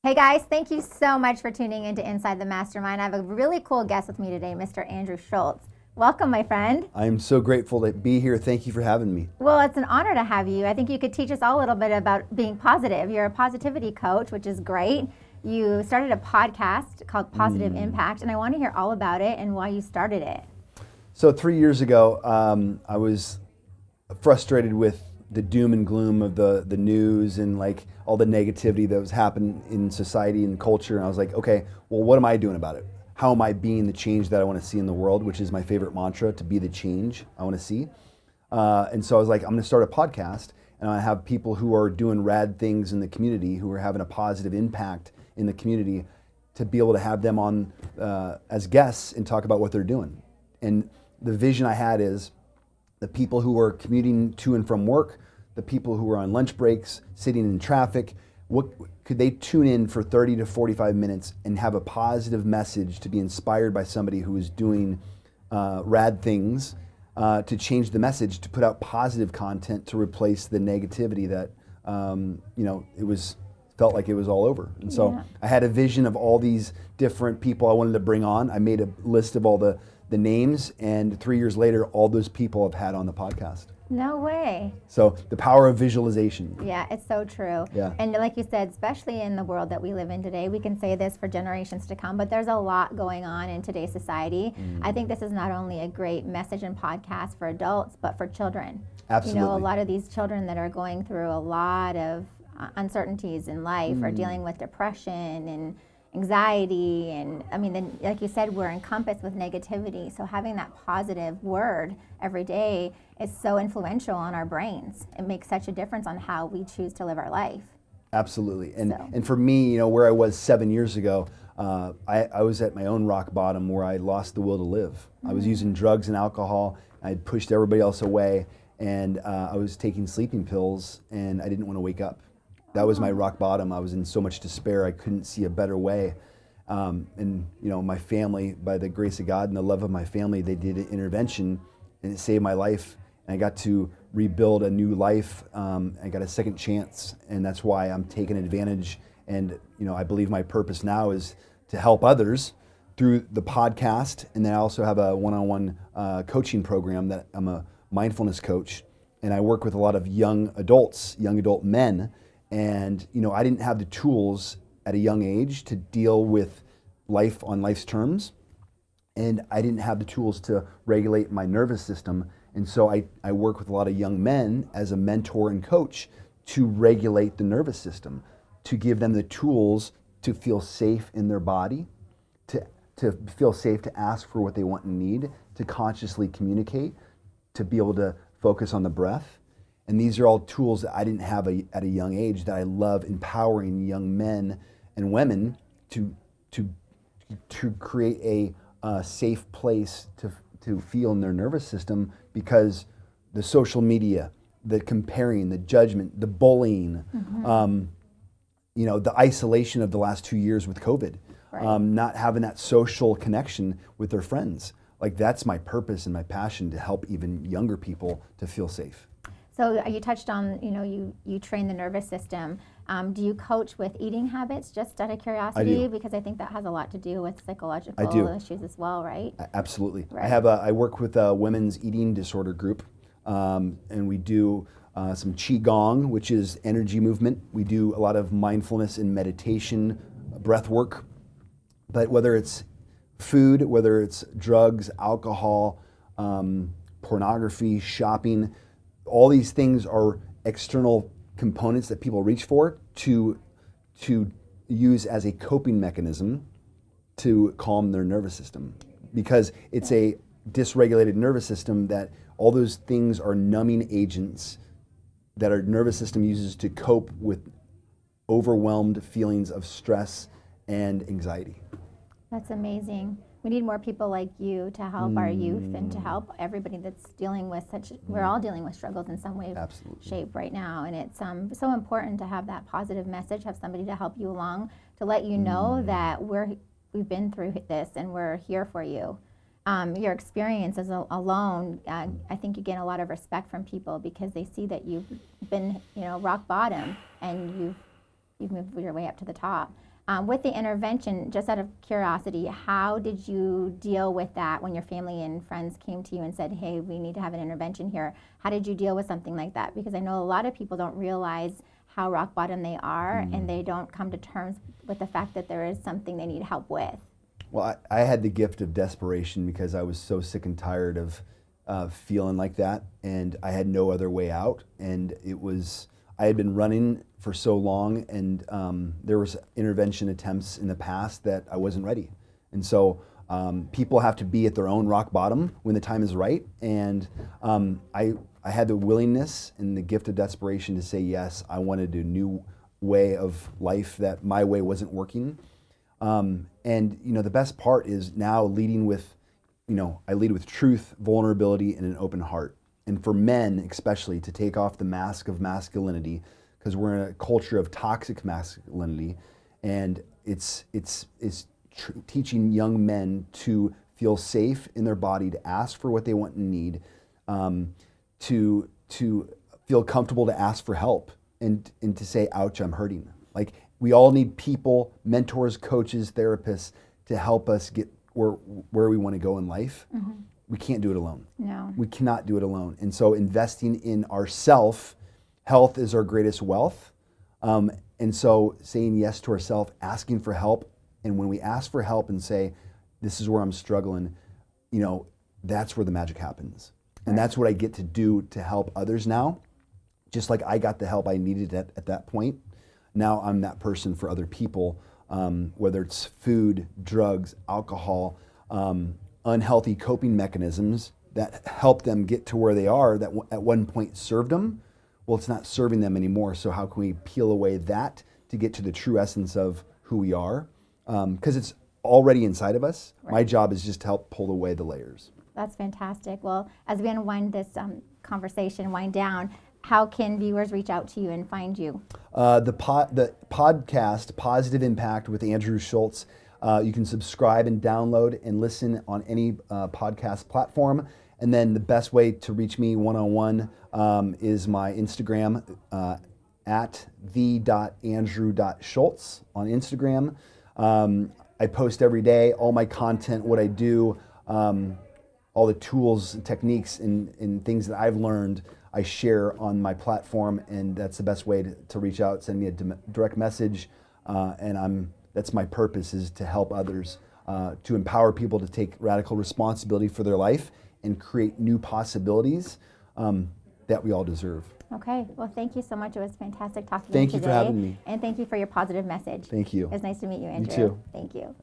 Hey guys, thank you so much for tuning into Inside the Mastermind. I have a really cool guest with me today, Mr. Andrew Schultz. Welcome, my friend. I am so grateful to be here. Thank you for having me. Well, it's an honor to have you. I think you could teach us all a little bit about being positive. You're a positivity coach, which is great. You started a podcast called Positive Impact, and I want to hear all about it and why you started it. So 3 years ago, I was frustrated with the doom and gloom of the news and like all the negativity that was happening in society and culture. And I was like, okay, well, what am I doing about it? How am I being the change that I want to see in the world, which is my favorite mantra, to be the change I want to see. And so I was like, I'm going to start a podcast, and I have people who are doing rad things in the community, who are having a positive impact in the community, to be able to have them on as guests and talk about what they're doing. And the vision I had is the people who are commuting to and from work, the people who are on lunch breaks, sitting in traffic, what could they tune in for 30 to 45 minutes and have a positive message to be inspired by somebody who is doing rad things to change the message, to put out positive content to replace the negativity that felt like it was all over. And so I had a vision of all these different people I wanted to bring on. I made a list of all the names, and 3 years later, all those people I've had on the podcast. No way. So the power of visualization. Yeah, it's so true. Yeah. And like you said, especially in the world that we live in today, we can say this for generations to come, but there's a lot going on in today's society. I think this is not only a great message and podcast for adults, but for children. Absolutely. You know, a lot of these children that are going through a lot of uncertainties in life are dealing with depression and anxiety, and I mean, then, like you said, we're encompassed with negativity. So having that positive word every day is so influential on our brains. It makes such a difference on how we choose to live our life. Absolutely. And for me, where I was 7 years ago, I was at my own rock bottom where I lost the will to live. I was using drugs and alcohol. I'd pushed everybody else away, and I was taking sleeping pills, and I didn't want to wake up. That was my rock bottom. I was in so much despair. I couldn't see a better way. And my family, by the grace of God and the love of my family, they did an intervention, and it saved my life. And I got to rebuild a new life. I got a second chance, and that's why I'm taking advantage. And I believe my purpose now is to help others through the podcast. And then I also have a one-on-one coaching program that I'm a mindfulness coach, and I work with a lot of young adult men. And I didn't have the tools at a young age to deal with life on life's terms, and I didn't have the tools to regulate my nervous system. And so I work with a lot of young men as a mentor and coach to regulate the nervous system, to give them the tools to feel safe in their body, to feel safe to ask for what they want and need, to consciously communicate, to be able to focus on the breath. And these are all tools that I didn't have at a young age, that I love empowering young men and women to create a safe place to feel in their nervous system, because the social media, the comparing, the judgment, the bullying, the isolation of the last 2 years with COVID, not having that social connection with their friends. Like, that's my purpose and my passion, to help even younger people to feel safe. So you touched on, you train the nervous system. Do you coach with eating habits, just out of curiosity? I do. Because I think that has a lot to do with psychological issues as well, right? Absolutely. Right. I work with a women's eating disorder group, and we do some Qigong, which is energy movement. We do a lot of mindfulness and meditation, breath work. But whether it's food, whether it's drugs, alcohol, pornography, shopping, all these things are external components that people reach for to use as a coping mechanism to calm their nervous system, because it's a dysregulated nervous system, that all those things are numbing agents that our nervous system uses to cope with overwhelmed feelings of stress and anxiety. That's amazing. We need more people like you to help our youth and to help everybody that's dealing with we're all dealing with struggles in some way, Absolutely. shape right now. And it's so important to have that positive message, have somebody to help you along, to let you know that we've been through this and we're here for you. Your experiences alone, I think you gain a lot of respect from people, because they see that you've been, rock bottom, and you've moved your way up to the top. With the intervention, just out of curiosity, how did you deal with that when your family and friends came to you and said, hey, we need to have an intervention here? How did you deal with something like that? Because I know a lot of people don't realize how rock bottom they are, and they don't come to terms with the fact that there is something they need help with. Well, I had the gift of desperation because I was so sick and tired of feeling like that, and I had no other way out. And I had been running for so long, and there was intervention attempts in the past that I wasn't ready. And so people have to be at their own rock bottom when the time is right. And I had the willingness and the gift of desperation to say yes. I wanted a new way of life, that my way wasn't working. And the best part is now leading with, I lead with truth, vulnerability, and an open heart. And for men especially, to take off the mask of masculinity, because we're in a culture of toxic masculinity, and it's teaching young men to feel safe in their body, to ask for what they want and need, to feel comfortable to ask for help, and to say, ouch, I'm hurting. Like, we all need people, mentors, coaches, therapists, to help us get where we want to go in life. Mm-hmm. We can't do it alone. No. We cannot do it alone. And so investing in ourself, health is our greatest wealth. And so saying yes to ourself, asking for help. And when we ask for help and say, this is where I'm struggling, that's where the magic happens. And that's what I get to do to help others now. Just like I got the help I needed at that point, now I'm that person for other people, whether it's food, drugs, alcohol, unhealthy coping mechanisms that help them get to where they are, that at one point served them. Well, it's not serving them anymore. So how can we peel away that to get to the true essence of who we are? Because it's already inside of us. Right. My job is just to help pull away the layers. That's fantastic. Well, as we wind this conversation down, how can viewers reach out to you and find you? The podcast, Positive Impact with Andrew Schultz, you can subscribe and download and listen on any podcast platform. And then the best way to reach me one-on-one is my Instagram, at the.andrew.schultz on Instagram. I post every day, all my content, what I do, all the tools and techniques and things that I've learned, I share on my platform, and that's the best way to reach out. Send me a direct message, and that's my purpose, is to help others, to empower people to take radical responsibility for their life and create new possibilities that we all deserve. Okay. Well, thank you so much. It was fantastic talking to you today. Thank you for having me. And thank you for your positive message. Thank you. It was nice to meet you, Andrew. You too. Thank you.